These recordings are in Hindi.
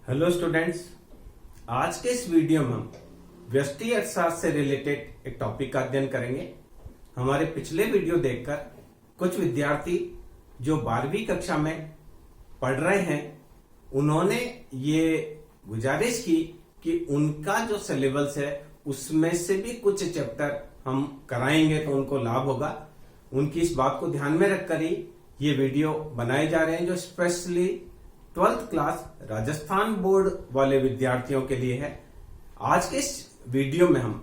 हेलो स्टूडेंट्स, आज के इस वीडियो में हम व्यष्टि अर्थशास्त्र से रिलेटेड एक टॉपिक का अध्ययन करेंगे। हमारे पिछले वीडियो देखकर कुछ विद्यार्थी जो 12वीं कक्षा में पढ़ रहे हैं उन्होंने ये गुजारिश की कि उनका जो सिलेबस है उसमें से भी कुछ चैप्टर हम कराएंगे तो उनको लाभ होगा। उनकी इस बात को ध्यान में रखकर ही ये वीडियो बनाए जा रहे हैं जो specially 12th class Rajasthan board वाले विद्यार्थियों के लिए है। आज के इस वीडियो में हम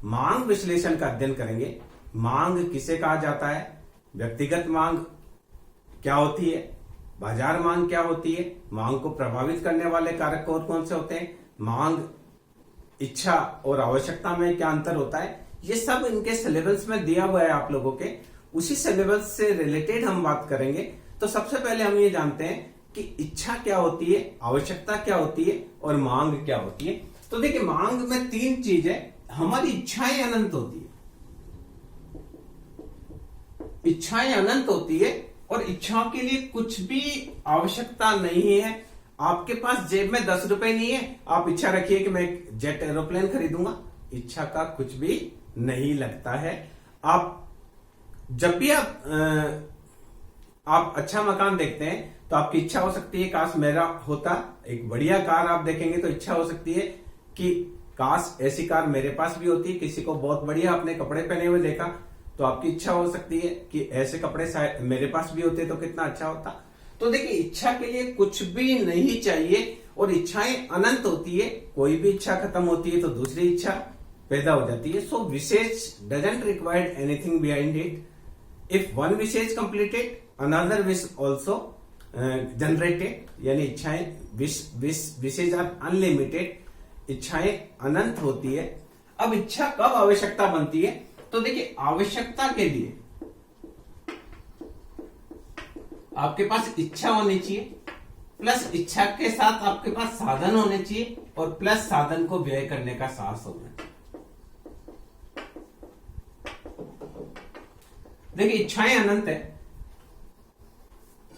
मांग विश्लेषण का अध्ययन करेंगे। मांग किसे कहा जाता है, व्यक्तिगत मांग क्या होती है, बाजार मांग क्या होती है, मांग को प्रभावित करने वाले कारक कौन कौन से होते हैं, मांग इच्छा और आवश्यकता में क्या अंतर होता है, ये सब इनके सिलेबस में दिया हुआ है आप लोगों के। उसी सिलेबस से रिलेटेड हम बात करेंगे। तो सबसे पहले हम ये जानते हैं कि इच्छा क्या होती है, आवश्यकता क्या होती है और मांग क्या होती है। तो देखिए, मांग में तीन चीज है। हमारी इच्छाएं अनंत होती है, इच्छाएं अनंत होती है और इच्छाओं के लिए कुछ भी आवश्यकता नहीं है। आपके पास जेब में 10 रुपए नहीं है, आप इच्छा रखिए कि मैं एक जेट एरोप्लेन खरीदूंगा, इच्छा का कुछ भी नहीं लगता है। आप जब भी आप अच्छा मकान देखते हैं तो आपकी इच्छा हो सकती है काश मेरा होता। एक बढ़िया कार आप देखेंगे तो इच्छा हो सकती है कि काश ऐसी कार मेरे पास भी होती। किसी को बहुत बढ़िया अपने कपड़े पहने हुए देखा तो आपकी इच्छा हो सकती है कि ऐसे कपड़े मेरे पास भी होते तो कितना अच्छा होता। तो देखिए, इच्छा के लिए कुछ भी नहीं चाहिए और इच्छाएं अनंत होती है। कोई भी इच्छा खत्म होती है तो दूसरी इच्छा पैदा हो जाती है। सो विशेष doesn't required anything behind it. If one wish is completed another wish also generated, यानी इच्छाएं विशेष आर अनलिमिटेड, इच्छाएं अनंत होती है। अब इच्छा कब आवश्यकता बनती है, तो देखिए, आवश्यकता के लिए आपके पास इच्छा होनी चाहिए, प्लस इच्छा के साथ आपके पास साधन होने चाहिए और प्लस साधन को व्यय करने का साहस होना चाहिए। देखिए, इच्छाएं अनंत है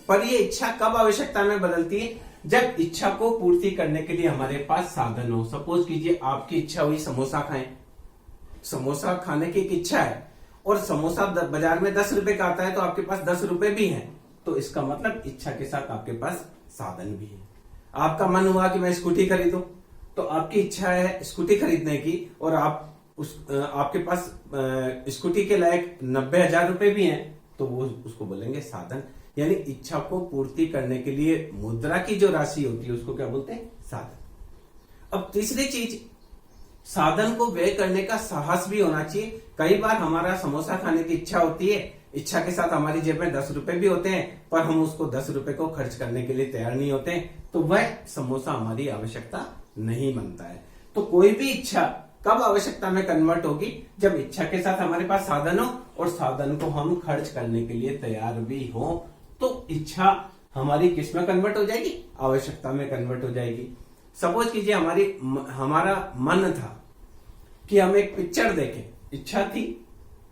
पर ये इच्छा कब आवश्यकता में बदलती है, जब इच्छा को पूर्ति करने के लिए हमारे पास साधन हो। सपोज कीजिए आपकी इच्छा हुई समोसा खाएं, समोसा खाने की एक इच्छा है और समोसा बाजार में 10 रुपए का आता है तो आपके पास 10 रुपए भी हैं, तो इसका मतलब इच्छा के साथ आपके पास साधन भी है। आपका मन हुआ कि मैं स्कूटी खरीदूं, तो आपकी इच्छा है स्कूटी खरीदने की और आपके पास स्कूटी के लायक 90,000 रुपए भी हैं, तो वो उसको बोलेंगे साधन। यानी इच्छा को पूर्ति करने के लिए मुद्रा की जो राशि होती है उसको क्या बोलते हैं, साधन। अब तीसरी चीज, साधन को व्यय करने का साहस भी होना चाहिए। कई बार हमारा समोसा खाने की इच्छा होती है, इच्छा के साथ हमारी जेब में 10 रुपए भी होते हैं पर हम उसको 10 रुपए को खर्च करने के लिए तैयार नहीं होते हैं, तो वह समोसा हमारी आवश्यकता नहीं बनता है। तो कोई भी इच्छा कब आवश्यकता में कन्वर्ट होगी, जब इच्छा के साथ हमारे पास साधन हो और साधन को हम खर्च करने के लिए तैयार भी हो, तो इच्छा हमारी किस में कन्वर्ट हो जाएगी, आवश्यकता में कन्वर्ट हो जाएगी। सपोज कीजिए हमारा मन था कि हम एक पिक्चर देखें, इच्छा थी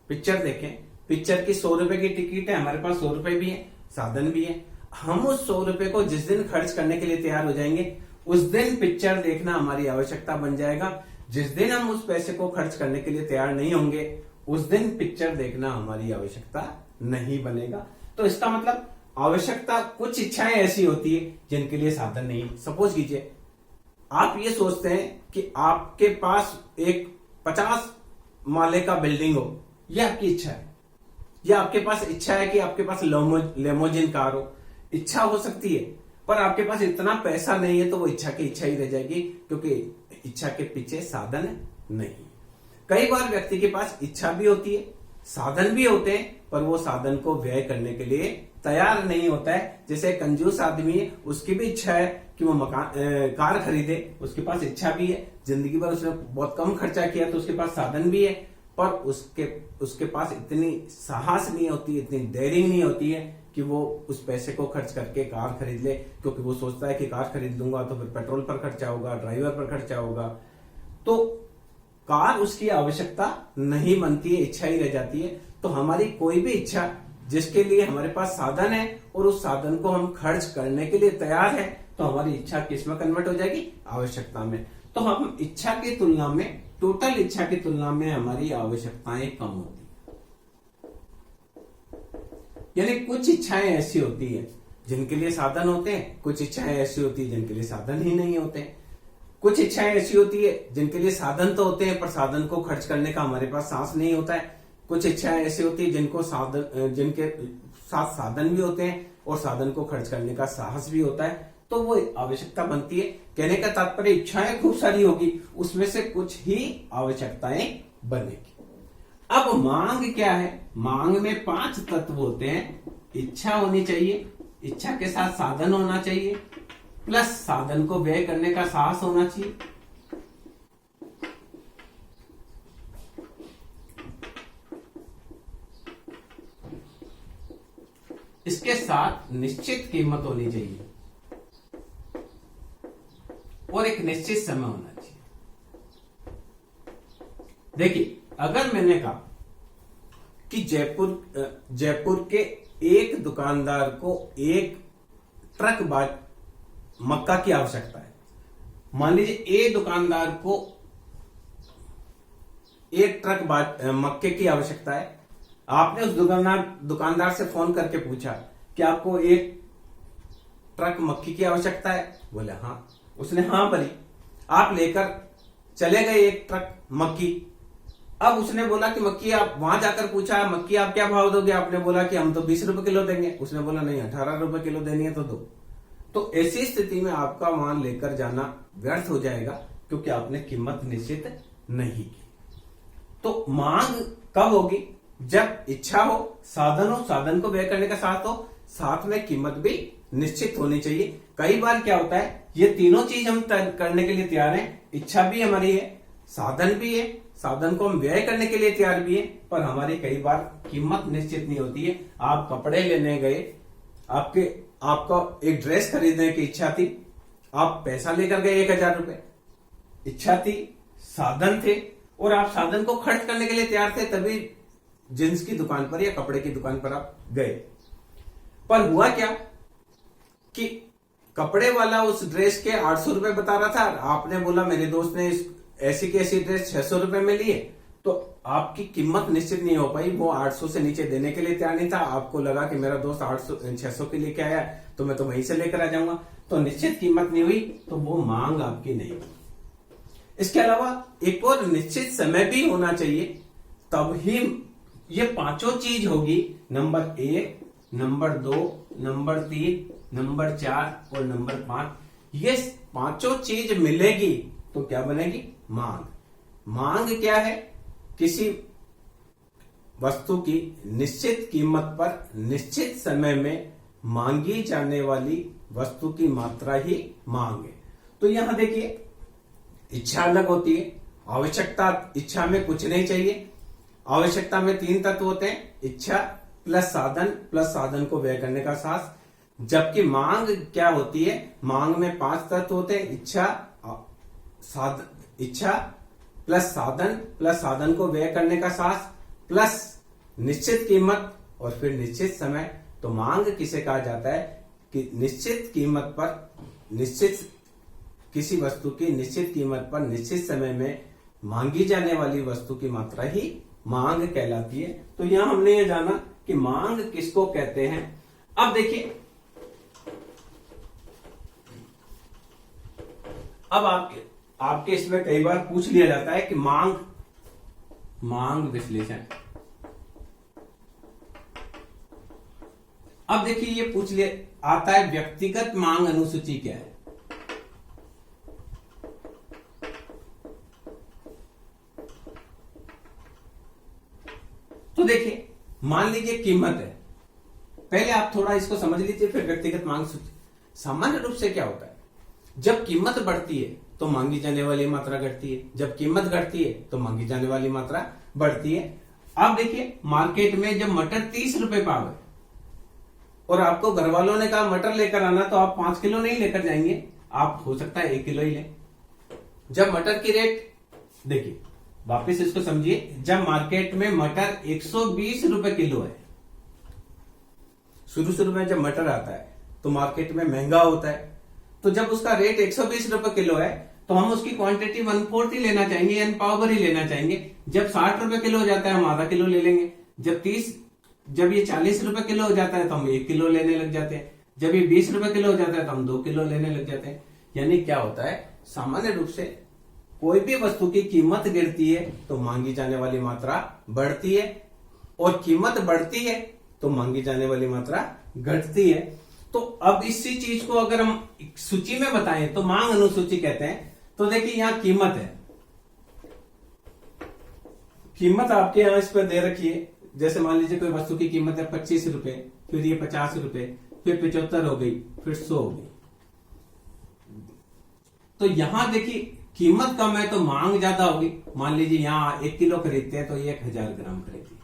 पिक्चर देखें, पिक्चर की 100 रुपए की टिकट है, हमारे पास 100 रुपए भी है, साधन भी है। हम उस 100 रुपए को जिस दिन खर्च करने के लिए तैयार हो जाएंगे उस दिन पिक्चर देखना हमारी आवश्यकता बन जाएगा। जिस दिन हम उस पैसे को खर्च करने के लिए तैयार नहीं होंगे उस दिन पिक्चर देखना हमारी आवश्यकता नहीं बनेगा। तो इसका मतलब आवश्यकता, कुछ इच्छाएं ऐसी होती है जिनके लिए साधन नहीं। सपोज कीजिए आप ये सोचते हैं कि आपके पास एक 50 माले का बिल्डिंग हो, यह आपकी इच्छा है, या आपके पास इच्छा है कि आपके पास लेमोजिन कार हो। इच्छा हो सकती है पर आपके पास इतना पैसा नहीं है, तो वो इच्छा की इच्छा ही रह जाएगी क्योंकि इच्छा के पीछे साधन नहीं। कई बार व्यक्ति के पास इच्छा भी होती है, साधन भी होते हैं, पर वो साधन को व्यय करने के लिए तैयार नहीं होता है। जैसे कंजूस आदमी है, उसकी भी इच्छा है कि वो कार खरीदे, उसके पास इच्छा भी है, जिंदगी भर उसने बहुत कम खर्चा किया तो उसके पास साधन भी है, पर उसके पास इतनी साहस नहीं होती, इतनी डेयरिंग नहीं होती है कि वो उस पैसे को खर्च करके कार खरीद ले, क्योंकि वो सोचता है कि कार खरीद लूंगा तो फिर पेट्रोल पर खर्चा होगा, ड्राइवर पर खर्चा होगा, तो कार उसकी आवश्यकता नहीं बनती है, इच्छा ही रह जाती है। तो हमारी कोई भी इच्छा जिसके लिए हमारे पास साधन है और उस साधन को हम खर्च करने के लिए तैयार है, तो हमारी इच्छा किस में कन्वर्ट हो जाएगी? आवश्यकता में। तो हम इच्छा की तुलना में, टोटल इच्छा की तुलना में हमारी आवश्यकताएं कम होती है। यानी कुछ इच्छाएं ऐसी होती है जिनके लिए साधन होते हैं, कुछ इच्छाएं ऐसी होती है जिनके लिए साधन ही नहीं होते। कुछ इच्छाएं ऐसी होती है जिनके लिए साधन तो होते हैं पर साधन को खर्च करने का हमारे पास साहस नहीं होता है। कुछ इच्छाएं ऐसी होती है जिनके साथ साधन भी होते हैं और साधन को खर्च करने का साहस भी होता है, तो वो आवश्यकता बनती है। कहने का तात्पर्य इच्छाएं खूब सारी होगी, उसमें से कुछ ही आवश्यकताएं बनेगी। अब मांग क्या है? मांग में 5 तत्व होते हैं। इच्छा होनी चाहिए, इच्छा के साथ साधन होना चाहिए, प्लस साधन को व्यय करने का साहस होना चाहिए, इसके साथ निश्चित कीमत होनी चाहिए और एक निश्चित समय होना चाहिए। देखिए, अगर मैंने कहा कि जयपुर के एक दुकानदार को एक ट्रक मक्का की आवश्यकता है। मान लीजिए ए दुकानदार को एक ट्रक मक्के की आवश्यकता है। आपने उस दुकानदार से फोन करके पूछा कि आपको एक ट्रक मक्की की आवश्यकता है? बोले हाँ। उसने हाँ भरी, आप लेकर चले गए एक ट्रक मक्की। अब उसने बोला कि मक्की, आप वहां जाकर पूछा मक्की आप क्या भाव दोगे? आपने बोला कि हम तो 20 रुपए किलो देंगे। उसने बोला नहीं, 18 रुपए किलो देनी है तो दो। तो ऐसी स्थिति में आपका वहां लेकर जाना व्यर्थ हो जाएगा, क्योंकि आपने कीमत निश्चित नहीं की। तो मांग कब होगी? जब इच्छा हो, साधन हो, साधन को व्यय करने का साथ हो, साथ में कीमत भी निश्चित होनी चाहिए। कई बार क्या होता है, ये तीनों चीज हम करने के लिए तैयार हैं, इच्छा भी हमारी है, साधन भी है, साधन को हम व्यय करने के लिए तैयार भी है, पर हमारी कई बार कीमत निश्चित नहीं होती है। आप कपड़े लेने गए, आपका एक ड्रेस खरीदने की इच्छा थी, आप पैसा लेकर गए 1000 रुपए, इच्छा थी, साधन थे, और आप साधन को खर्च करने के लिए तैयार थे, तभी जींस की दुकान पर या कपड़े की दुकान पर आप गए। पर हुआ क्या कि कपड़े वाला उस ड्रेस के 800 रुपए बता रहा था, आपने बोला मेरे दोस्त ने ऐसी की ऐसी ड्रेस 600 रुपए में लिए, तो आपकी कीमत निश्चित नहीं हो पाई। वो 800 से नीचे देने के लिए तैयार नहीं था। आपको लगा कि मेरा दोस्त 600 के लेके आया तो मैं तो वहीं से लेकर आ जाऊंगा, तो निश्चित कीमत नहीं हुई, तो वो मांग आपकी नहीं हुई। इसके अलावा एक और निश्चित समय भी होना चाहिए, तब ही ये पांचों चीज होगी। नंबर 1, नंबर 2, नंबर 3, नंबर 4 और नंबर 5, ये पांचों चीज मिलेगी तो क्या बनेगी? मांग। मांग क्या है? किसी वस्तु की निश्चित कीमत पर निश्चित समय में मांगी जाने वाली वस्तु की मात्रा ही मांग है। तो यहां देखिए, इच्छा अलग होती है, आवश्यकता, इच्छा में कुछ नहीं चाहिए। आवश्यकता में 3 तत्व होते हैं, इच्छा प्लस साधन को व्यय करने का साहस। जबकि मांग क्या होती है? मांग में 5 तत्व होते हैं, इच्छा प्लस साधन को व्यय करने का साहस, प्लस निश्चित कीमत और फिर निश्चित समय। तो मांग किसे कहा जाता है? कि निश्चित कीमत पर किसी वस्तु की निश्चित कीमत पर निश्चित समय में मांगी जाने वाली वस्तु की मात्रा ही मांग कहलाती है। तो यहां हमने ये जाना कि मांग किसको कहते हैं। अब देखिए, अब आपके इसमें कई बार पूछ लिया जाता है कि मांग विश्लेषण। अब देखिए, ये पूछ लिया आता है व्यक्तिगत मांग अनुसूची क्या है। तो देखिए, मान लीजिए कीमत है, पहले आप थोड़ा इसको समझ लीजिए, फिर व्यक्तिगत मांग सूची। सामान्य रूप से क्या होता है, जब कीमत बढ़ती है तो मांगी जाने वाली मात्रा घटती है, जब कीमत घटती है तो मांगी जाने वाली मात्रा बढ़ती है। अब देखिए, मार्केट में जब मटर 30 रुपए पाव है और आपको घर वालों ने कहा मटर लेकर आना, तो आप 5 किलो नहीं लेकर जाएंगे, आप हो सकता है 1 किलो ही लें। जब मटर की रेट, देखिए वापस इसको समझिए, जब मार्केट में मटर 120 रुपए किलो है, शुरू में जब मटर आता है तो मार्केट में महंगा होता है, तो जब उसका रेट 120 रुपए किलो है तो हम उसकी क्वांटिटी 1/4 ही लेना चाहेंगे यानी पाव भर ही लेना चाहेंगे। जब 60 रुपए किलो हो जाता है हम आधा किलो ले लेंगे। जब ये 40 रुपए किलो हो जाता है तो हम 1 किलो लेने लग जाते हैं। जब ये 20 रुपए किलो हो जाता है तो हम 2 किलो लेने लग जाते हैं। यानी क्या होता है, सामान्य रूप से कोई भी वस्तु की कीमत गिरती है तो मांगी जाने वाली मात्रा बढ़ती है, और कीमत बढ़ती है तो मांगी जाने वाली मात्रा घटती है। तो अब इसी चीज को अगर हम सूची में बताएं तो मांग अनुसूची कहते हैं। तो देखिए यहां कीमत है, कीमत आपके यहां इस पर दे रखी है। जैसे मान लीजिए कोई वस्तु की कीमत है 25 रुपए, फिर ये 50 रुपए, फिर 75 हो गई, फिर 100 हो गई। तो यहां देखिए कीमत कम है तो मांग ज्यादा होगी। मान लीजिए यहां 1 किलो खरीदते हैं तो ये 1000 ग्राम खरीदी।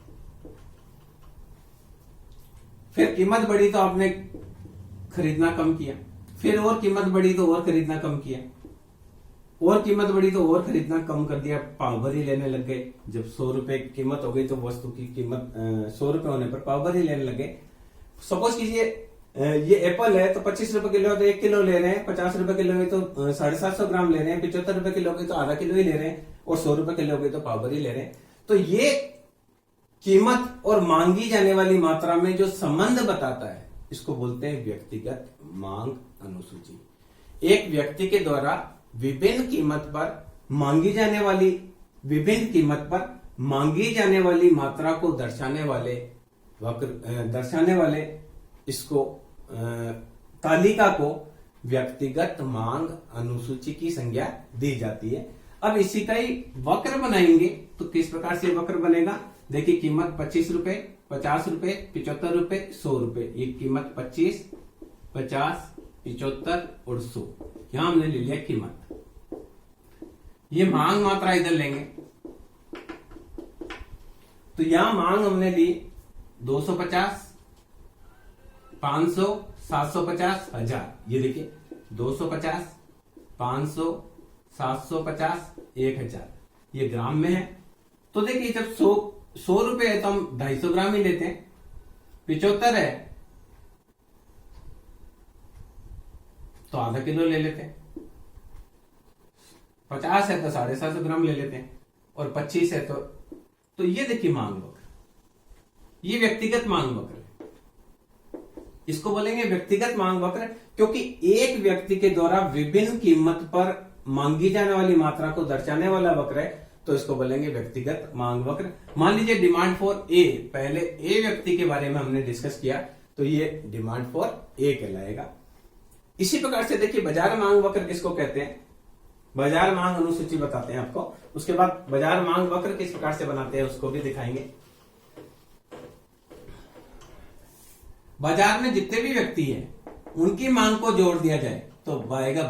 फिर कीमत बढ़ी तो आपने खरीदना कम किया, फिर और कीमत बढ़ी तो और खरीदना कम किया, और कीमत बढ़ी तो और खरीदना कम कर दिया, पाव भर ही लेने लग गए। जब 100 रुपए की कीमत हो गई तो वस्तु की कीमत 100 रुपए होने पर पाव भर ही लेने लगे। सपोज कीजिए ये एप्पल है तो 25 रुपए किलो है तो 1 किलो ले रहे हैं, 50 रुपए किलो है तो 750 ग्राम ले रहे हैं, 75 रुपए किलो गई तो आधा किलो ही ले रहे हैं, और 100 रुपए किलो गई तो पाव भर ही ले रहे हैं। तो ये कीमत और मांगी जाने वाली मात्रा में जो संबंध बताता है इसको बोलते हैं व्यक्तिगत मांग अनुसूची। एक व्यक्ति के द्वारा विभिन्न कीमत पर मांगी जाने वाली मात्रा को दर्शाने वाले इसको तालिका को व्यक्तिगत मांग अनुसूची की संज्ञा दी जाती है। अब इसी का ही वक्र बनाएंगे तो किस प्रकार से वक्र बनेगा, देखिए कीमत 25 रुपए, 50 रुपए, 75 रुपए, 100 रुपए। ये कीमत 25, 50, 75 और 100, यहां हमने ले लिया कीमत। ये मांग मात्रा इधर लेंगे तो यहां मांग हमने ली 250, 500, 750, 1000। ये देखिए 250, 500, 750, 1000 ये ग्राम में है। तो देखिए जब 100 रुपए है तो हम 250 ग्राम ही लेते हैं। 75 है तो आधा किलो ले लेते हैं। 50 है तो 750 ग्राम ले लेते हैं, और 25 है तो ये देखिए मांग वक्र, ये व्यक्तिगत मांग वक्र है। इसको बोलेंगे व्यक्तिगत मांग वक्र, क्योंकि एक व्यक्ति के द्वारा विभिन्न कीमत पर मांगी जाने वाली मात्रा को दर्शाने वाला वक्र है, तो इसको बोलेंगे व्यक्तिगत मांग वक्र। मान लीजिए डिमांड फॉर ए, पहले ए व्यक्ति के बारे में हमने डिस्कस किया तो ये डिमांड फॉर ए कहलाएगा। इसी प्रकार से देखिए बाजार मांग वक्र किसको कहते हैं, बाजार मांग अनुसूची बताते हैं आपको, उसके बाद बाजार मांग वक्र किस प्रकार से बनाते हैं उसको भी दिखाएंगे। बाजार में जितने भी व्यक्ति हैं उनकी मांग को जोड़ दिया जाए तो आएगा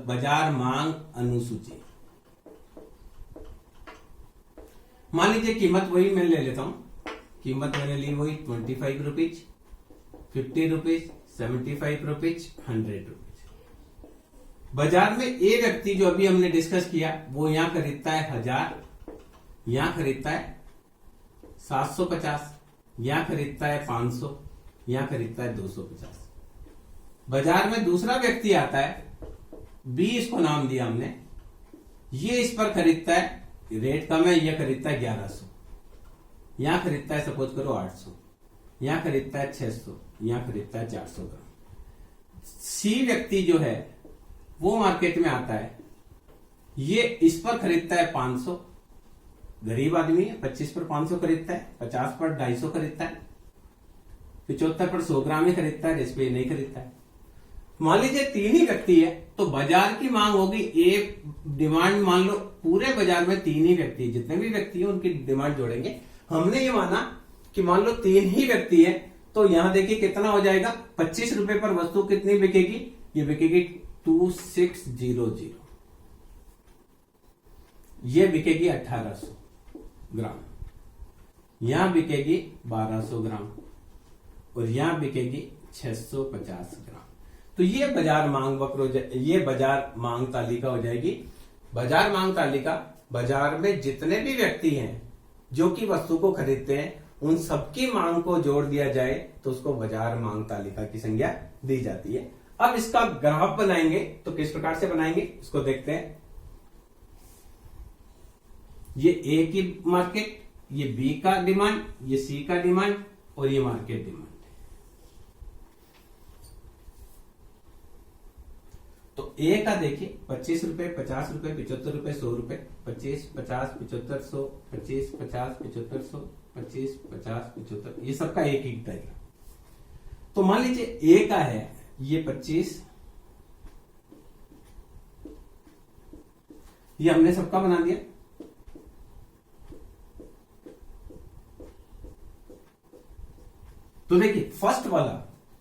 बाजार मांग अनुसूची। मान लीजिए कीमत वही मैं ले लेता हूं, कीमत मैंने ली वही 25 रुपीज, 50 रुपीज, 75 रुपीज, 100 रुपीज। बाजार में ए व्यक्ति जो अभी हमने डिस्कस किया वो यहां खरीदता है 1000, यहां खरीदता है 750, यहां खरीदता है 500, यहां खरीदता है 250। बाजार में दूसरा व्यक्ति आता है बी, इसको नाम दिया हमने, ये इस पर खरीदता है, रेट कम है, यह खरीदता है 1100, यहां खरीदता है सपोज करो 800, यहां खरीदता है 600, यहां खरीदता है 400 ग्राम। सी व्यक्ति जो है वो मार्केट में आता है, ये इस पर खरीदता है 500, गरीब आदमी है, 25 पर 500 खरीदता है, 50 पर 250 खरीदता है, 75 पर 100 ग्राम ही खरीदता है, इस पे नहीं खरीदता है। मान लीजिए 3 ही व्यक्ति है तो बाजार की मांग होगी एक डिमांड, मान लो पूरे बाजार में 3 ही व्यक्ति, जितने भी व्यक्ति हैं उनकी डिमांड जोड़ेंगे। हमने ये माना कि मान लो 3 ही व्यक्ति है तो यहां देखिए कितना हो जाएगा, 25 रुपए पर वस्तु कितनी बिकेगी, ये बिकेगी 2600, ये बिकेगी 1800 ग्राम, यहां बिकेगी 1200 ग्राम, और यहां बिकेगी 650 ग्राम। तो ये बाजार मांग वक्र, ये बाजार मांग तालिका हो जाएगी। बाजार मांग तालिका, बाजार में जितने भी व्यक्ति हैं जो कि वस्तु को खरीदते हैं उन सबकी मांग को जोड़ दिया जाए तो उसको बाजार मांग तालिका की संज्ञा दी जाती है। अब इसका ग्राफ बनाएंगे तो किस प्रकार से बनाएंगे इसको देखते हैं। ये ए की मार्केट, ये बी का डिमांड, ये सी का डिमांड और ये मार्केट डिमांड। तो ए का देखिए 25 रुपए, 50 रुपए, 75 रुपए, 100 रुपए, 25, 50, 75, 100, 25, 50, 75, 100, 25, 50, 75, ये सबका एक ही टाइप। तो मान लीजिए ए का है ये 25, ये हमने सबका बना दिया। तो देखिए फर्स्ट वाला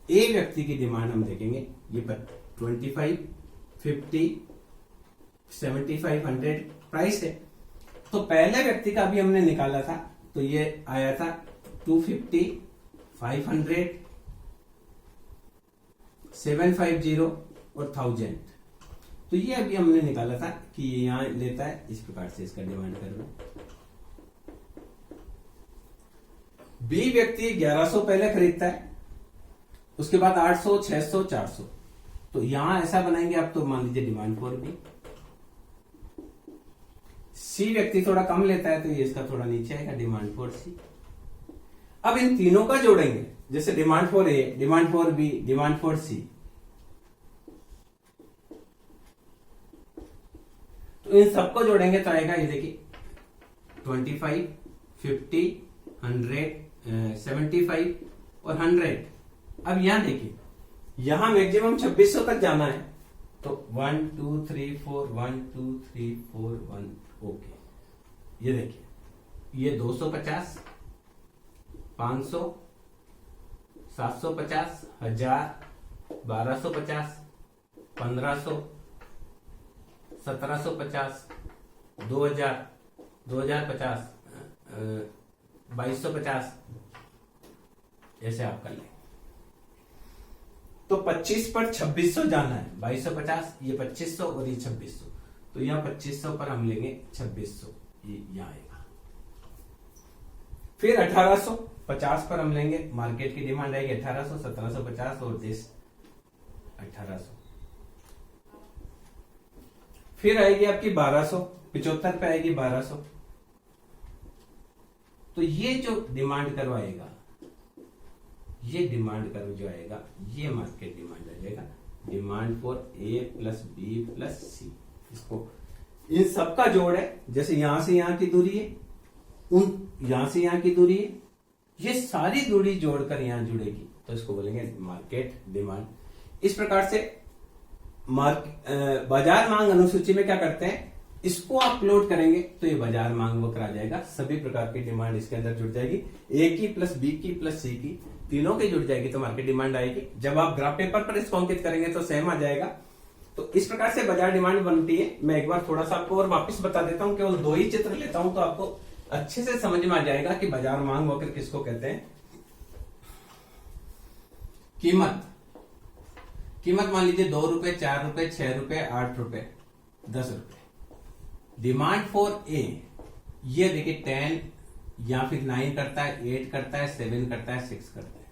ए व्यक्ति की डिमांड हम देखेंगे, ये 25, 50, 75, 100 प्राइस है। तो पहले व्यक्ति का भी हमने निकाला था, तो ये आया था 250, 500, 750 और 1000। तो ये अभी हमने निकाला था कि ये यहां लेता है, इस प्रकार से इसका डिमांड कर। बी व्यक्ति 1100 पहले खरीदता है, उसके बाद 800, 600, 400। तो यहां ऐसा बनाएंगे आप, तो मान लीजिए डिमांड फॉर बी। सी व्यक्ति थोड़ा कम लेता है, तो ये इसका थोड़ा नीचे आएगा, डिमांड फॉर सी। अब इन तीनों का जोड़ेंगे, जैसे demand for A, demand for B, demand for C. तो इन सबको जोड़ेंगे तो आएगा ये देखिए 25, 50, 100, 75 और 100। अब यहां देखिए, यहां मैक्सिमम 2600 तक जाना है, तो 1 2 3 4 1 2 3 4 1। ओके, ये देखिए ये 250, 500, 750, 1000, 1250, 1500, 1750, 2000, 2050, 2250, ऐसे आप कर लें। तो 25 पर 2600 जाना है, 2250, ये 2500 और ये 2600। तो यहां 2500 पर हम लेंगे 2600, ये यहां आएगा। फिर 1850 पर हम लेंगे, मार्केट की डिमांड आएगी 1800, 1750 और 1800। फिर आएगी आपकी 1200, 75 पे आएगी 1200। तो ये जो डिमांड करवाएगा, ये डिमांड कर जो आएगा, ये मार्केट डिमांड आ जाएगा, demand for A plus B plus C. इसको इन सबका जोड़ है, जैसे यहां से यहां की दूरी है, यहां से यहां की दूरी है, ये सारी दूरी जोड़कर यहां जुड़ेगी, तो इसको बोलेंगे मार्केट डिमांड। इस प्रकार से बाजार मांग अनुसूची में क्या करते हैं, इसको अपलोड करेंगे तो ये बाजार मांग वक्र आ जाएगा। सभी प्रकार की डिमांड इसके अंदर जुड़ जाएगी, ए की प्लस बी की प्लस सी की, तीनों की जुड़ जाएगी तो मार्केट डिमांड आएगी। जब आप ग्राफ पेपर पर इसको अंकित करेंगे तो सेम आ जाएगा। तो इस प्रकार से बाजार डिमांड बनती है। मैं एक बार थोड़ा सा आपको और वापस बता देता हूं, केवल 2 ही चित्र लेता हूं तो आपको अच्छे से समझ में आ जाएगा कि बाजार मांग वक्र किसको कहते हैं। कीमत मान लीजिए 2 रुपए, 4 रुपए, 6 रुपए, 8 रुपए, 10 रुपए। डिमांड फॉर ए, ये देखिए 10 या फिर 9 करता है, 8 करता है, 7 करता है, 6 करता है।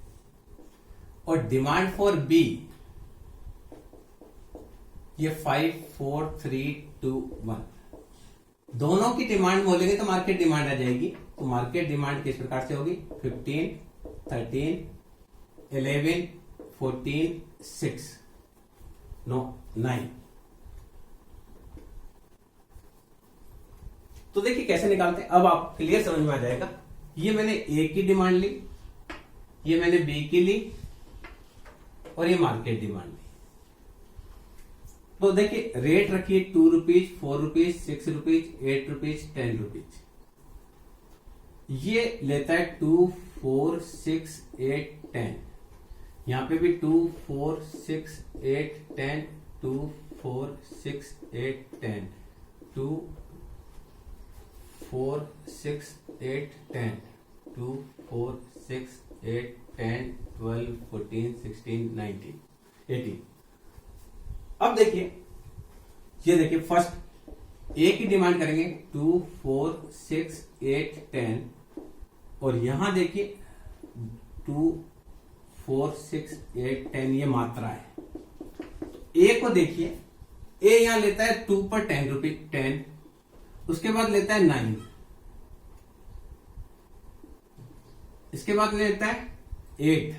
और डिमांड फॉर बी ये 5 4 3 2 1। दोनों की डिमांड बोलेंगे तो मार्केट डिमांड आ जाएगी। तो मार्केट डिमांड किस प्रकार से होगी, 15 13 11 14 6 9। तो देखिए कैसे निकालते हैं, अब आप क्लियर समझ में आ जाएगा। ये मैंने ए की डिमांड ली, ये मैंने बी की ली और ये मार्केट डिमांड ली। तो देखिए रेट रखिए 2 rupees, 4 rupees, 6 rupees, 8 rupees, 10 rupees. ये लेता है 2 4 6 8 10। यहां पे भी 2 4 6 8 10, 2 4 6 8 10, 2 4 6 8 10, 2 4 6 8 10 12 14 16 19 18। अब देखिए, ये देखिए फर्स्ट ए की डिमांड करेंगे 2 4 6 8 10 और यहां देखिए 2 4 6 8 10 ये मात्रा है। ए को देखिए, ए यहां लेता है 2 पर 10 रुपीज 10, उसके बाद लेता है 9, इसके बाद लेता है 8,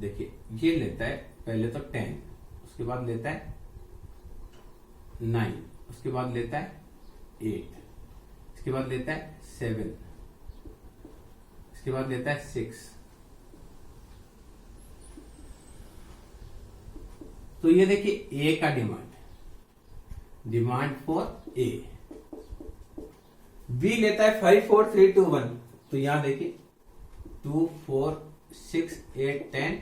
देखिए ये लेता है पहले तो 10, उसके बाद लेता है 9, उसके बाद लेता है 8, इसके बाद लेता है 7, इसके बाद लेता है 6। तो ये देखिए ए का डिमांड फॉर ए। बी लेता है 5 4 3 2 1, तो यहां देखिए 2 4 6 8 10,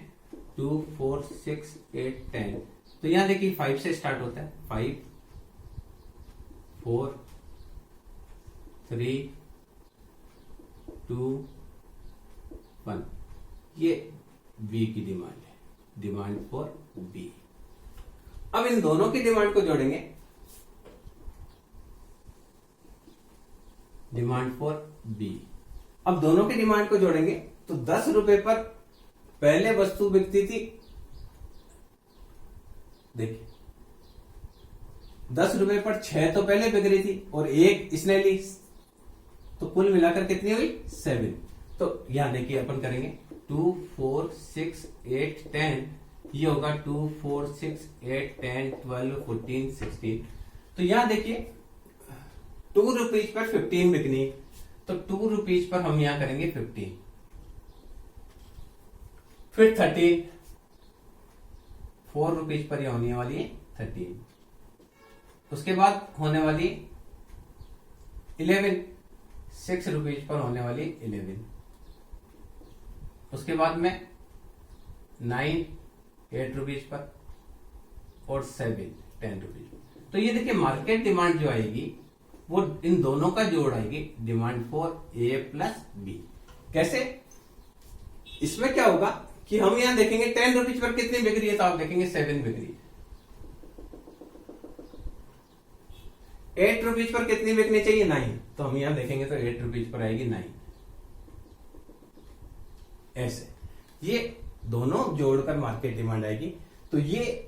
2 4 6 8 10, तो यहां देखिए 5 से स्टार्ट होता है, 5 4 3 2 1, ये बी की डिमांड है, डिमांड फॉर बी। अब इन दोनों की डिमांड को जोड़ेंगे, डिमांड फॉर बी। अब दोनों की डिमांड को जोड़ेंगे तो 10 रुपए पर पहले वस्तु बिकती थी, देखिए 10 रुपए पर 6 तो पहले बिक रही थी और एक इसने ली, तो कुल मिलाकर कितनी हुई 7। तो यहां देखिए अपन करेंगे 2 4 6 8 10, ये होगा 2 4 6 8 10 12 14 16। तो यहां देखिए 2 रुपीज पर 15 बिकनी, तो 2 रुपीज पर हम यहां करेंगे 15, फिर 13, 4 रुपीज पर यह होने वाली है 13, उसके बाद होने वाली 11, 6 रुपीज पर होने वाली 11, उसके बाद में 9 8 रुपीज पर और 7 10 रुपीज। तो ये देखिए मार्केट डिमांड जो आएगी वो इन दोनों का जोड़ आएगी, demand for A plus B. कैसे? इसमें क्या होगा कि हम यहां देखेंगे 10 रुपीज पर कितनी बिक रही है, तो आप देखेंगे 7 बिक रही है। 8 रुपीज पर कितनी बिकनी चाहिए 9, तो हम यहां देखेंगे तो 8 रुपीज पर आएगी 9। ऐसे ये दोनों जोड़कर मार्केट डिमांड आएगी। तो ये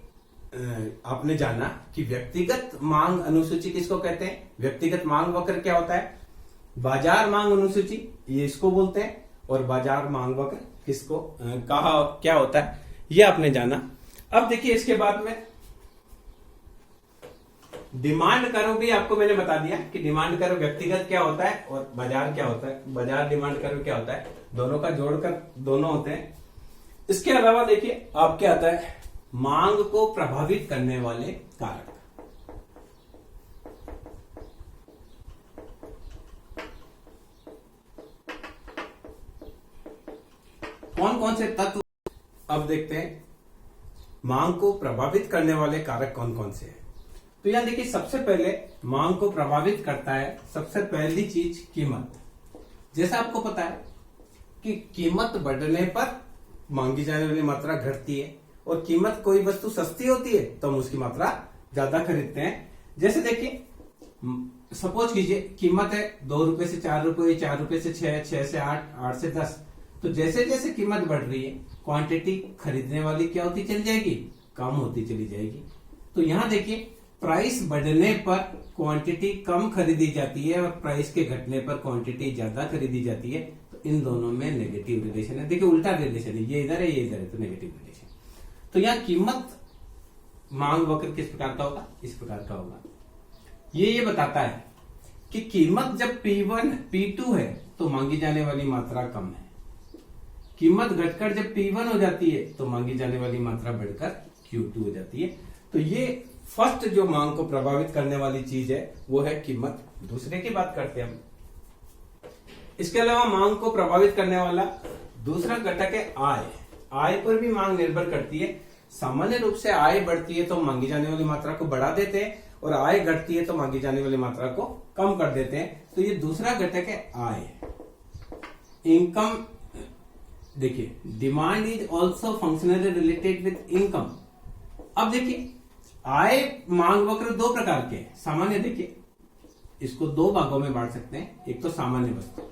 आपने जाना कि व्यक्तिगत मांग अनुसूची किसको कहते हैं। व्यक्तिगत मांग वक्र क्या होता है, बाजार मांग अनुसूची ये इसको बोलते हैं, और बाजार मांग वक्र किसको कहा क्या होता है ये आपने जाना। अब देखिए इसके बाद में डिमांड कर्व भी आपको मैंने बता दिया कि डिमांड कर्व व्यक्तिगत क्या होता है और बाजार क्या होता है, बाजार डिमांड कर्व क्या होता है, दोनों का जोड़कर दोनों होते हैं। इसके अलावा देखिए आप क्या आता है, मांग को प्रभावित करने वाले कारक। कौन कौन से तत्व, अब देखते हैं मांग को प्रभावित करने वाले कारक कौन कौन से हैं। तो यहां देखिए सबसे पहले मांग को प्रभावित करता है सबसे पहली चीज कीमत। जैसा आपको पता है कि कीमत बढ़ने पर मांगी जाने वाली मात्रा घटती है, और कीमत कोई वस्तु सस्ती होती है तो हम उसकी मात्रा ज्यादा खरीदते हैं। जैसे देखिए सपोज कीजिए कीमत है 2 रुपए से 4 रुपए, 4 रुपए से 6, 6 से 8, 8 से 10। तो जैसे जैसे कीमत बढ़ रही है क्वांटिटी खरीदने वाली क्या होती चली जाएगी, कम होती चली जाएगी। तो यहां देखिए प्राइस बढ़ने पर क्वांटिटी कम खरीदी जाती है और प्राइस के घटने पर क्वांटिटी ज्यादा खरीदी जाती है। तो इन दोनों में नेगेटिव रिलेशन है। देखिए उल्टा रिलेशन है, ये इधर है ये इधर है, तो नेगेटिव रिलेशन। तो यहाँ कीमत मांग वक्र किस प्रकार का होगा, इस प्रकार का होगा। ये बताता है कि कीमत जब P1 P2 है तो मांगी जाने वाली मात्रा कम है, कीमत घटकर जब P1 हो जाती है तो मांगी जाने वाली मात्रा बढ़कर Q2 हो जाती है। तो ये फर्स्ट जो मांग को प्रभावित करने वाली चीज है वो है कीमत। दूसरे की बात करते हैं हम। इसके अलावा मांग को प्रभावित करने वाला दूसरा घटक है आय। आय पर भी मांग निर्भर करती है। सामान्य रूप से आय बढ़ती है तो मांगी जाने वाली मात्रा को बढ़ा देते हैं, और आय घटती है तो मांगी जाने वाली मात्रा को कम कर देते हैं। तो ये दूसरा घटक है आय। इनकम देखिए demand is also functionally related with income. अब देखिए आय मांग वक्र दो प्रकार के हैं। सामान्य देखिए इसको दो भागों में बांट सकते हैं। एक तो सामान्य वस्तु,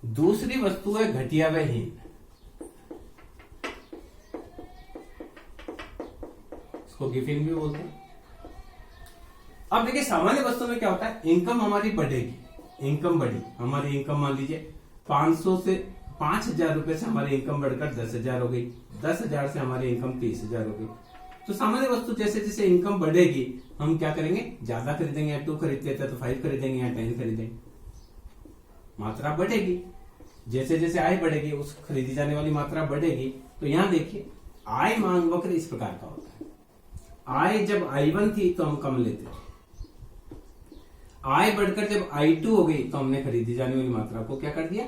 दूसरी वस्तु है घटिया व हीन। इसको गिविंग भी बोलते हैं। अब देखिए सामान्य वस्तु में क्या होता है, इनकम हमारी बढ़ेगी, इनकम बढ़ी, हमारी इनकम मान लीजिए 500 से 5,000 रुपए से हमारी इनकम बढ़कर 10,000 हो गई, 10,000 से हमारी इनकम 30,000 हो गई। तो सामान्य वस्तु जैसे जैसे इनकम बढ़ेगी हम क्या करेंगे, ज्यादा खरीदेंगे, या 2 खरीदते थे तो 5 खरीदेंगे या 10 खरीदेंगे, मात्रा बढ़ेगी। जैसे जैसे आय बढ़ेगी उस खरीदी जाने वाली मात्रा बढ़ेगी। तो यहां देखिए आय मांग वक्र इस प्रकार का होता है। आय जब I1 थी तो हम कम लेते थे, आय बढ़कर जब I2 हो गई तो हमने खरीदी जाने वाली मात्रा को क्या कर दिया,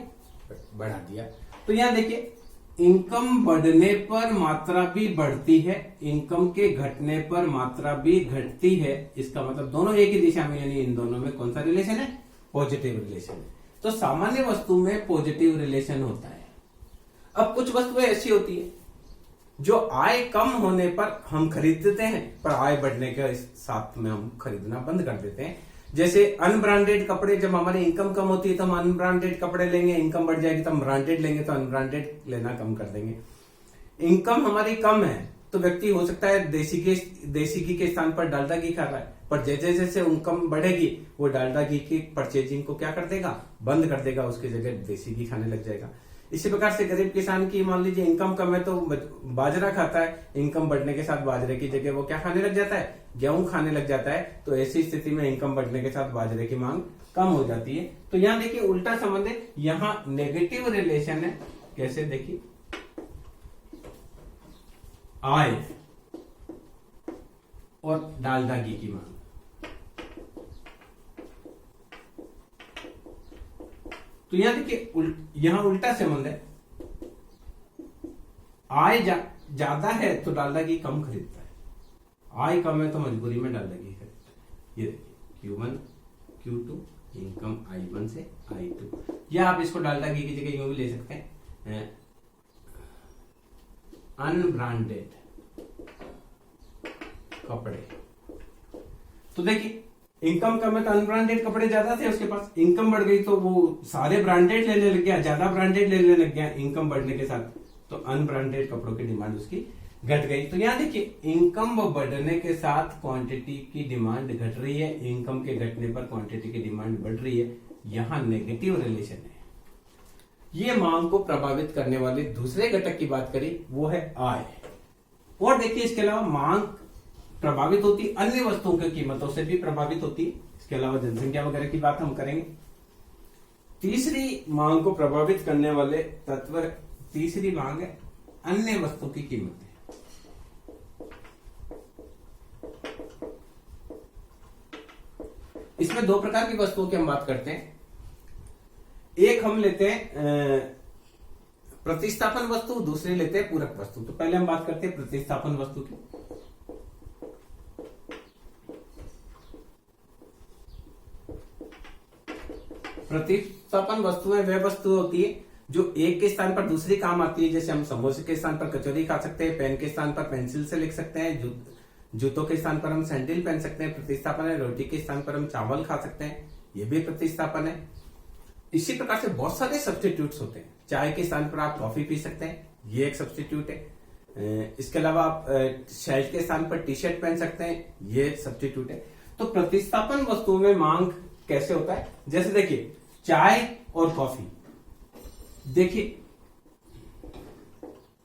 बढ़ा दिया। तो यहां देखिए इनकम बढ़ने पर मात्रा भी बढ़ती है, इनकम के घटने पर मात्रा भी घटती है। इसका मतलब दोनों एक ही दिशा में, यानी इन दोनों में कौन सा रिलेशन है, पॉजिटिव रिलेशन है। तो सामान्य वस्तु में पॉजिटिव रिलेशन होता है। अब कुछ वस्तुएं ऐसी होती है जो आय कम होने पर हम खरीदते हैं, पर आय बढ़ने के साथ में हम खरीदना बंद कर देते हैं। जैसे अनब्रांडेड कपड़े, जब हमारी इनकम कम होती है तो हम अनब्रांडेड कपड़े लेंगे, इनकम बढ़ जाएगी तो हम ब्रांडेड लेंगे, तो अनब्रांडेड लेना कम कर देंगे। इनकम हमारी कम है तो व्यक्ति हो सकता है देसी घी के स्थान पर डालडा घी खा रहा है, पर जैसे जैसे इनकम बढ़ेगी वो डालडा घी की परचेजिंग को क्या कर देगा, बंद कर देगा, उसकी जगह देसी घी खाने लग जाएगा। इसी प्रकार से गरीब किसान की मान लीजिए इनकम कम है तो बाजरा खाता है, इनकम बढ़ने के साथ बाजरे की जगह वो क्या खाने लग जाता है, गेहूं खाने लग जाता है। तो ऐसी स्थिति में इनकम बढ़ने के साथ बाजरे की मांग कम हो जाती है। तो यहाँ देखिए उल्टा संबंध है, यहाँ नेगेटिव रिलेशन है। कैसे देखिए, आय और डालडा घी की मांग, तो यहां देखिए यहां उल्टा संबंध है। आय ज्यादा है तो डालडा घी कम खरीदता है, आय कम है तो मजबूरी में डालडा घी खरीदता है। ये देखिए Q1 Q2 इनकम I1 से I2, या आप इसको डालडा घी की जगह यूं भी ले सकते हैं, अनब्रांडेड कपड़े। तो देखिए इनकम कम है तो अनब्रांडेड कपड़े ज्यादा थे उसके पास, इनकम बढ़ गई तो वो सारे ब्रांडेड लेने लग गया, ज्यादा ब्रांडेड लेने लग गया इनकम बढ़ने के साथ, तो अनब्रांडेड कपड़ों की डिमांड उसकी घट गई। तो यहां देखिए इनकम बढ़ने के साथ क्वांटिटी की डिमांड घट रही है, इनकम के घटने पर क्वांटिटी की डिमांड बढ़ रही है, यहां नेगेटिव रिलेशन है। ये मांग को प्रभावित करने वाले दूसरे घटक की बात करी वो है आय। और देखिए इसके अलावा मांग प्रभावित होती अन्य वस्तुओं की कीमतों से भी प्रभावित होती है, इसके अलावा जनसंख्या वगैरह की बात हम करेंगे। तीसरी मांग को प्रभावित करने वाले तत्व, तीसरी मांग है अन्य वस्तु की कीमतें। इसमें 2 प्रकार की वस्तुओं की हम बात करते हैं। एक हम लेते हैं प्रतिस्थापन वस्तु, दूसरी लेते हैं पूरक वस्तु। तो पहले हम बात करते हैं प्रतिस्थापन वस्तु की। प्रतिस्थापन वस्तुएं वह वस्तु होती है जो एक के स्थान पर दूसरी काम आती है। जैसे हम समोसे के स्थान पर कचौरी खा सकते हैं, पेन के स्थान पर पेंसिल से लिख सकते हैं, जूतों के स्थान पर हम सैंडल पहन सकते हैं, प्रतिस्थापन है। रोटी के स्थान पर हम चावल खा सकते हैं, ये भी प्रतिस्थापन है। इसी प्रकार से बहुत सारे सब्स्टिट्यूट्स होते हैं। चाय के स्थान पर आप कॉफी पी सकते हैं, ये एक सब्स्टिट्यूट है। इसके अलावा आप शर्ट के स्थान पर टी शर्ट पहन सकते हैं, ये सब्स्टिट्यूट है। तो प्रतिस्थापन वस्तुओं में मांग कैसे होता है, जैसे देखिए चाय और कॉफी। देखिए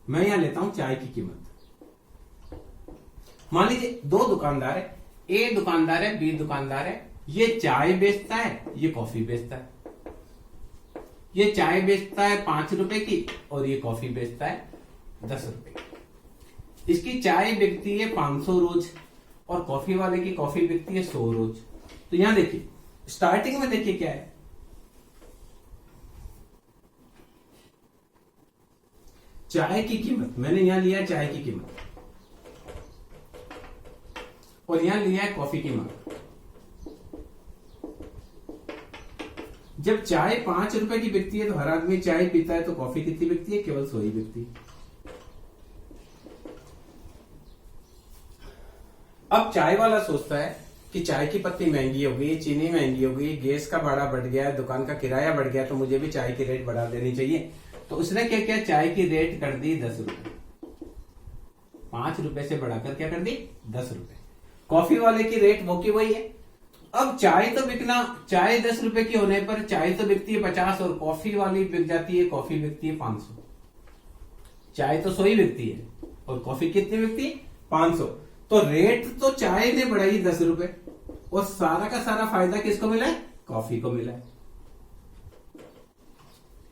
मैं यहां लेता हूं चाय की कीमत। मान लीजिए 2 दुकानदार है, ए दुकानदार है, बी दुकानदार है। ये चाय बेचता है, ये कॉफी बेचता है। ये चाय बेचता है 5 रुपए की और ये कॉफी बेचता है 10 रुपए की। इसकी चाय बिकती है 500 रोज और कॉफी वाले की कॉफी बिकती है 100 रोज। तो यहां देखिए स्टार्टिंग में देखिए क्या है, चाय की कीमत मैंने यहां लिया, चाय की कीमत, और यहां लिया है कॉफी की मांग। जब चाय 5 रुपए की बिकती है तो हर आदमी चाय पीता है, तो कॉफी कितनी बिकती है, केवल 100 ही बिकती है। अब चाय वाला सोचता है कि चाय की पत्ती महंगी हो गई, चीनी महंगी हो गई, गैस का भाड़ा बढ़ गया, दुकान का किराया बढ़ गया, तो मुझे भी चाय की रेट बढ़ा देनी चाहिए। तो उसने क्या किया, चाय की रेट कर दी 10 रुपए। 5 रुपए से बढ़ाकर क्या कर दी 10 रुपए। कॉफी वाले की रेट वो की वही है। अब चाय तो बिकना, चाय 10 रुपए की होने पर चाय तो बिकती है 50 और कॉफी वाली बिक जाती है, कॉफी बिकती है 500। चाय तो 100 ही बिकती है और कॉफी कितनी बिकती है 500। तो रेट तो चाय ने बढ़ाई 10 रुपए और सारा का सारा फायदा किसको मिला है, कॉफी को मिला है।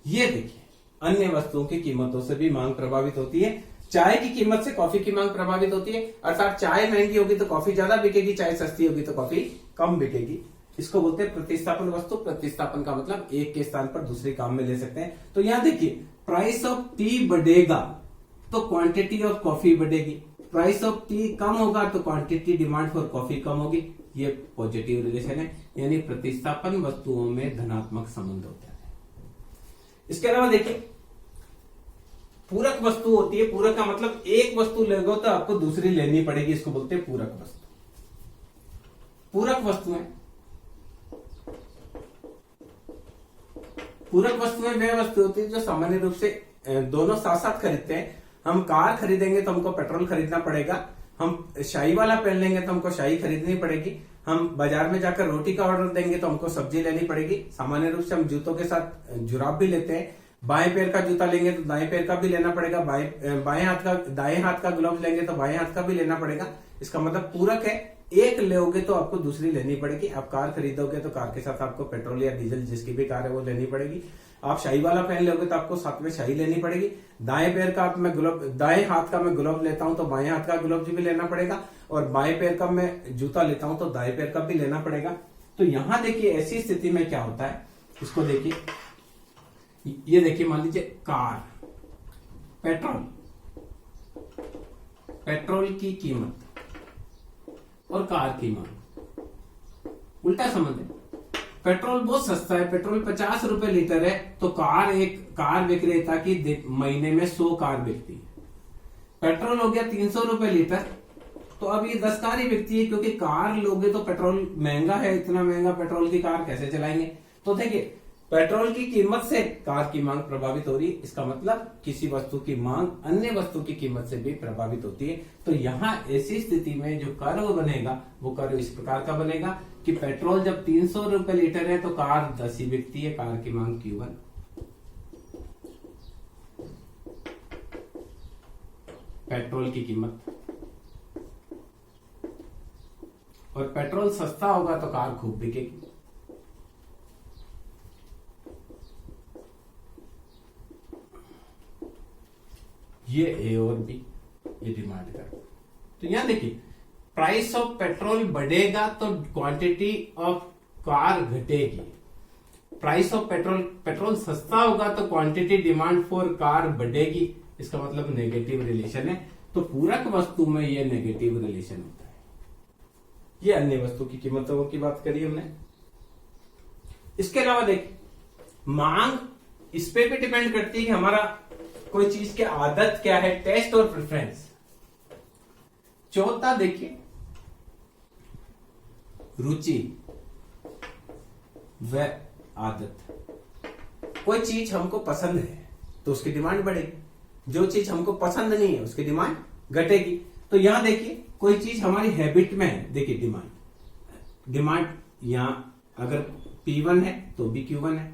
ये देखिए अन्य वस्तुओं की कीमतों से भी मांग प्रभावित होती है। चाय की कीमत से कॉफी की मांग प्रभावित होती है, अर्थात चाय महंगी होगी तो कॉफी ज्यादा बिकेगी, चाय सस्ती होगी तो कॉफी कम बिकेगी। इसको बोलते हैं प्रतिस्थापन वस्तु। प्रतिस्थापन का मतलब एक के स्थान पर दूसरे काम में ले सकते हैं। तो यहां देखिए प्राइस ऑफ टी बढ़ेगा तो क्वांटिटी ऑफ कॉफी बढ़ेगी, प्राइस ऑफ टी कम होगा तो क्वांटिटी डिमांड फॉर कॉफी कम होगी। ये पॉजिटिव रिलेशन है, यानी प्रतिस्थापन वस्तुओं में धनात्मक संबंध होता है। इसके अलावा देखिए पूरक वस्तु होती है। पूरक का मतलब एक वस्तु लेगो तो आपको दूसरी लेनी पड़ेगी, इसको बोलते हैं पूरक वस्तु। पूरक वस्तुएं, पूरक वस्तुएं वे वस्तु होती है जो सामान्य रूप से दोनों साथ साथ खरीदते हैं। हम कार खरीदेंगे तो हमको पेट्रोल खरीदना पड़ेगा, हम शाही वाला पेन लेंगे तो हमको शाही खरीदनी पड़ेगी, हम बाजार में जाकर रोटी का ऑर्डर देंगे तो हमको सब्जी लेनी पड़ेगी। सामान्य रूप से हम जूतों के साथ जुराब भी लेते हैं, बाएं पैर का जूता लेंगे तो दाएं पैर का भी लेना पड़ेगा, बाएं हाथ का दाएं हाथ का ग्लव्स लेंगे तो बाएं हाथ का भी लेना पड़ेगा। इसका मतलब पूरक है, एक लोगे तो आपको दूसरी लेनी पड़ेगी। आप कार खरीदोगे तो कार के साथ आपको पेट्रोल या डीजल जिसकी भी कार है वो लेनी पड़ेगी। आप शाही वाला पेन लोगे तो आपको साथ में शाही लेनी पड़ेगी। दाएं पैर का मैं ग्लव, दाएं हाथ का मैं ग्लव लेता हूं तो बाएं हाथ का ग्लव्स भी लेना पड़ेगा, और बाएं पैर का मैं जूता लेता हूं तो दाएं पैर का भी लेना पड़ेगा। तो यहां देखिए ऐसी स्थिति में क्या होता है, इसको देखिए, ये देखिए मान लीजिए कार, पेट्रोल, पेट्रोल की कीमत और कार की मांग उल्टा संबंध है। पेट्रोल बहुत सस्ता है, पेट्रोल 50 रुपए लीटर है, तो कार विक्रेता की महीने में 100 कार बिकती है। पेट्रोल हो गया 300 रुपए लीटर, तो अब ये 10 कार ही बिकती है, क्योंकि कार लोगे तो पेट्रोल महंगा है, इतना महंगा पेट्रोल की कार कैसे चलाएंगे। तो देखिए पेट्रोल की कीमत से कार की मांग प्रभावित हो रही है। इसका मतलब किसी वस्तु की मांग अन्य वस्तु की कीमत से भी प्रभावित होती है। तो यहाँ ऐसी स्थिति में जो कर्व बनेगा वो कर्व इस प्रकार का बनेगा कि पेट्रोल जब 300 रुपए लीटर है तो कार 10 ही बिकती है, कार की मांग Q1। पेट्रोल की कीमत, और पेट्रोल सस्ता होगा तो कार खूब बिकेगी। ये ए और बी ये डिमांड कर। तो यहां देखिए प्राइस ऑफ पेट्रोल बढ़ेगा तो क्वांटिटी ऑफ कार घटेगी। प्राइस ऑफ पेट्रोल सस्ता होगा तो क्वांटिटी डिमांड फॉर कार बढ़ेगी। इसका मतलब नेगेटिव रिलेशन है। तो पूरक वस्तु में ये नेगेटिव रिलेशन होता है। ये अन्य वस्तु की कीमतों की बात करी हमने। इसके अलावा देखिए मांग इस पे भी डिपेंड करती है कि हमारा कोई चीज की आदत क्या है, टेस्ट और प्रेफरेंस। चौथा देखिए रुचि व आदत। कोई चीज हमको पसंद है तो उसकी डिमांड बढ़ेगी, जो चीज हमको पसंद नहीं है उसकी डिमांड घटेगी। तो यहां देखिए कोई चीज हमारी हैबिट में है, देखिए डिमांड यहां अगर P1 है तो भी Q1 है।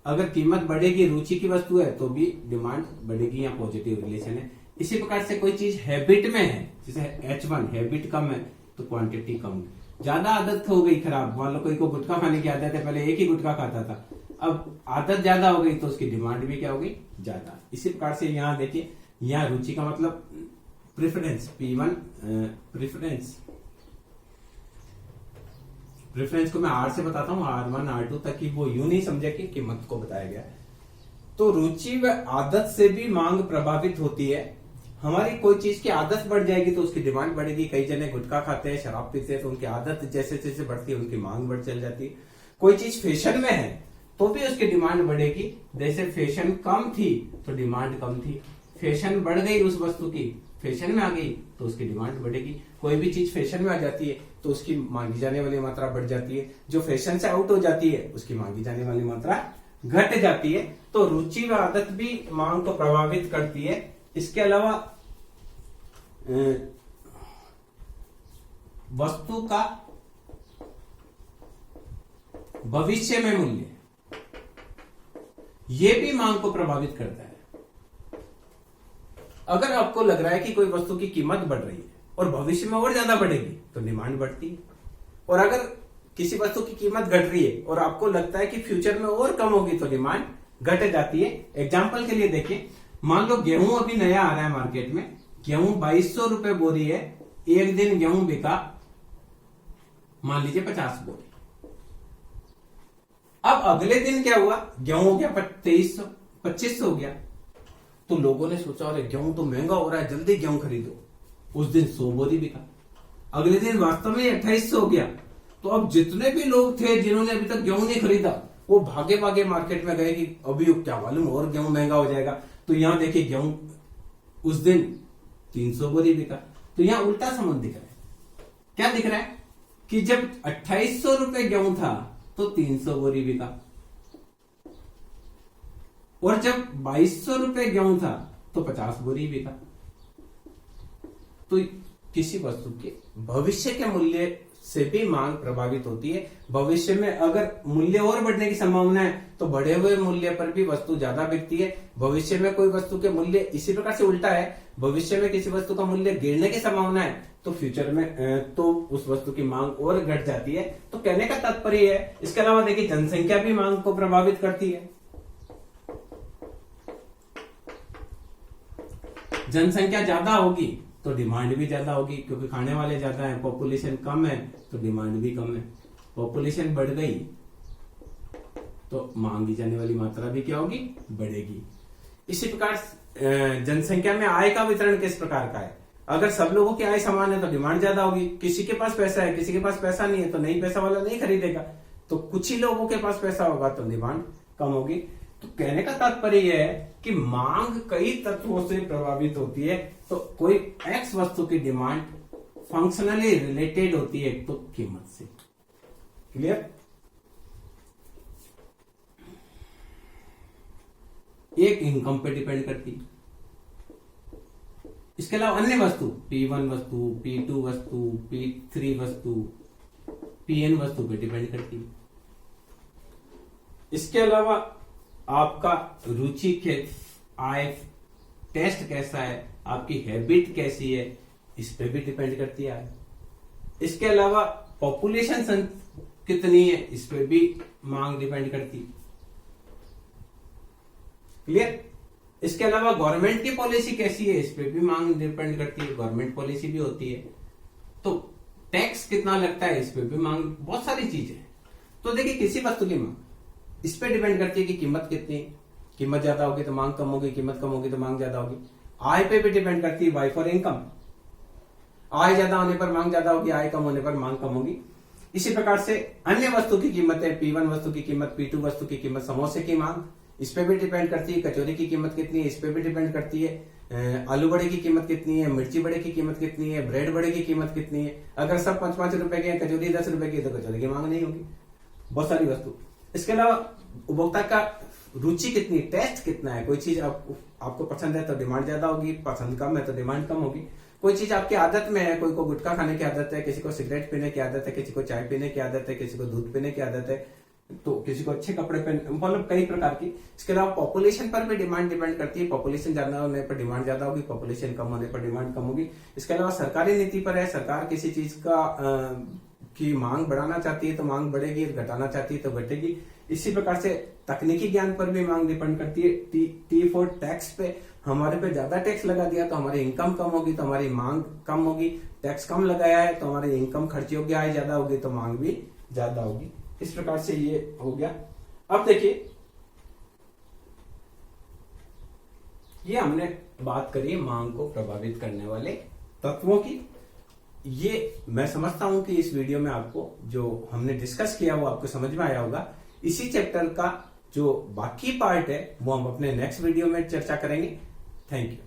अगर कीमत बढ़ेगी, रुचि की वस्तु है तो भी डिमांड बढ़ेगी, या पॉजिटिव रिलेशन है। इसी प्रकार से कोई चीज हैबिट में है, जैसे H1 हैबिट कम है तो क्वांटिटी कम है। ज्यादा आदत हो गई खराब, मान लो कोई को गुटखा खाने की आदत है, पहले एक ही गुटखा खाता था, अब आदत ज्यादा हो गई तो उसकी डिमांड भी क्या होगी, ज्यादा। इसी प्रकार से यहाँ देखिए, यहाँ रुचि का मतलब प्रेफरेंस, P1 प्रेफरेंस को मैं R से बताता हूँ, R1 R2 तक की, वो यूं नहीं समझे कि कीमत को बताया गया। तो रुचि व आदत से भी मांग प्रभावित होती है। हमारी कोई चीज की आदत बढ़ जाएगी तो उसकी डिमांड बढ़ेगी। कई जने गुटखा खाते हैं, शराब पीते हैं, तो उनकी आदत जैसे जैसे बढ़ती है उनकी मांग बढ़ चल जाती है। कोई चीज फैशन में है तो भी उसकी डिमांड बढ़ेगी। जैसे फैशन कम थी तो डिमांड कम थी, फैशन बढ़ गई उस वस्तु की, फैशन में आ गई तो उसकी डिमांड बढ़ेगी। कोई भी चीज फैशन में आ जाती है तो उसकी मांगी जाने वाली मात्रा बढ़ जाती है। जो फैशन से आउट हो जाती है उसकी मांगी जाने वाली मात्रा घट जाती है। तो रुचि व आदत भी मांग को प्रभावित करती है। इसके अलावा वस्तु का भविष्य में मूल्य, यह भी मांग को प्रभावित करता है। अगर आपको लग रहा है कि कोई वस्तु की कीमत बढ़ रही है और भविष्य में और ज्यादा बढ़ेगी तो डिमांड बढ़ती है, और अगर किसी वस्तु की कीमत घट रही है और आपको लगता है कि फ्यूचर में और कम होगी तो डिमांड घट जाती है। एग्जाम्पल के लिए देखिए, मान लो गेहूं अभी नया आ रहा है मार्केट में, गेहूं 2200 रुपए बोरी है, एक दिन गेहूं बिका मान लीजिए 50 बोरी। अब अगले दिन क्या हुआ, गेहूं हो गया 2300, 2500 हो गया, तो लोगों ने सोचा अरे गेहूं तो महंगा हो रहा है, जल्दी गेहूं खरीदो। उस दिन 100 बोरी बिका। अगले दिन वास्तव में 2800 हो गया, तो अब जितने भी लोग थे जिन्होंने अभी तक गेहूं नहीं खरीदा वो भागे भागे मार्केट में गए कि अभी क्या मालूम और गेहूं महंगा हो जाएगा। तो यहां देखिए गेहूं उस दिन 300 बोरी बिका। तो यहां उल्टा संबंध दिख रहा है। क्या दिख रहा है कि जब 2800 रुपए गेहूं था तो 300 बोरी बिका, और जब 2200 रुपए गेहूं था तो 50 बोरी बिका। तो किसी वस्तु के भविष्य के मूल्य से भी मांग प्रभावित होती है। भविष्य में अगर मूल्य और बढ़ने की संभावना है तो बढ़े हुए मूल्य पर भी वस्तु ज्यादा बिकती है। भविष्य में कोई वस्तु के मूल्य इसी प्रकार से उल्टा है, भविष्य में किसी वस्तु का मूल्य गिरने की संभावना है तो फ्यूचर में तो उस वस्तु की मांग और घट जाती है। तो कहने का तात्पर्य है, इसके अलावा देखिए जनसंख्या भी मांग को प्रभावित करती है। जनसंख्या ज्यादा होगी तो डिमांड भी ज्यादा होगी, क्योंकि खाने वाले ज्यादा हैं, पॉपुलेशन कम है तो डिमांड भी कम है। पॉपुलेशन बढ़ गई तो मांगी जाने वाली मात्रा भी क्या होगी, बढ़ेगी। इसी प्रकार जनसंख्या में आय का वितरण किस प्रकार का है। अगर सब लोगों की आय समान है तो डिमांड ज्यादा होगी। किसी के पास पैसा है, किसी के पास पैसा नहीं है तो नहीं पैसा वाला नहीं खरीदेगा। तो कुछ ही लोगों के पास पैसा होगा तो डिमांड कम होगी। तो कहने का तात्पर्य यह है कि मांग कई तत्वों से प्रभावित होती है। तो कोई एक्स वस्तु की डिमांड फंक्शनली रिलेटेड होती है तो कीमत से। क्लियर। एक इनकम पे डिपेंड करती है। इसके अलावा अन्य वस्तु P1 वस्तु, P2 वस्तु, P3 वस्तु, Pn वस्तु पे डिपेंड करती है। इसके अलावा आपका रुचि के आय, टेस्ट कैसा है, आपकी हैबिट कैसी है, इस पे भी डिपेंड करती है। इसके अलावा पॉपुलेशन कितनी है, इस पे भी मांग डिपेंड करती है। क्लियर। इसके अलावा गवर्नमेंट की पॉलिसी कैसी है, इस पे भी मांग डिपेंड करती है। गवर्नमेंट पॉलिसी भी होती है। तो टैक्स कितना लगता है, इस पे भी मांग, बहुत सारी चीजें। तो देखिए किसी वस्तु की मांग इस पे डिपेंड करती है कि कीमत कितनी है। कीमत ज्यादा होगी तो मांग कम होगी, कीमत कम होगी तो मांग ज्यादा होगी। आय पे भी डिपेंड करती है, वाई फॉर इनकम। आय ज्यादा होने पर मांग ज्यादा होगी, आय कम होने पर मांग कम होगी। इसी प्रकार से अन्य वस्तु की कीमतें, P1 वस्तु की कीमत, P2 वस्तु की कीमत, समोसे की मांग, इस पे भी डिपेंड करती है। कचौरी की कीमत कितनी है, इस पे भी डिपेंड करती है। आलू बड़े की कीमत कितनी है, मिर्ची बड़े की कीमत कितनी है, ब्रेड बड़े की कीमत कितनी है। अगर सब 5-5 रुपए के, कचौरी 10 रुपए की, तो कचौरी की मांग नहीं होगी। बहुत सारी वस्तु। इसके अलावा उपभोक्ता का रुचि कितनी, टेस्ट कितना है। कोई चीज आपको पसंद है तो डिमांड ज्यादा होगी, पसंद कम है तो डिमांड कम होगी। कोई चीज आपकी आदत में है, कोई को गुटखा खाने की आदत है, किसी को सिगरेट पीने की आदत है, किसी को चाय पीने की आदत है, किसी को दूध पीने की आदत है, तो किसी को अच्छे कपड़े पहने, मतलब कई प्रकार की। इसके अलावा पॉपुलेशन पर भी डिमांड डिपेंड करती है। पॉपुलेशन ज्यादा होने पर डिमांड ज्यादा होगी, पॉपुलेशन कम होने पर डिमांड कम होगी। इसके अलावा सरकारी नीति पर है, सरकार किसी चीज की मांग बढ़ाना चाहती है तो मांग बढ़ेगी, घटाना चाहती है तो घटेगी। इसी प्रकार से तकनीकी ज्ञान पर भी मांग डिपेंड करती है। टी फॉर टैक्स पे, हमारे पे ज्यादा टैक्स लगा दिया तो हमारी इनकम कम होगी तो हमारी मांग कम होगी। टैक्स कम लगाया है तो हमारी इनकम खर्च योग्य आय ज्यादा होगी तो मांग भी ज्यादा होगी। इस प्रकार से ये हो गया। अब देखिए, ये हमने बात करी मांग को प्रभावित करने वाले तत्वों की। ये मैं समझता हूं कि इस वीडियो में आपको जो हमने डिस्कस किया वो आपको समझ में आया होगा। इसी चैप्टर का जो बाकी पार्ट है वो हम अपने नेक्स्ट वीडियो में चर्चा करेंगे। Thank you.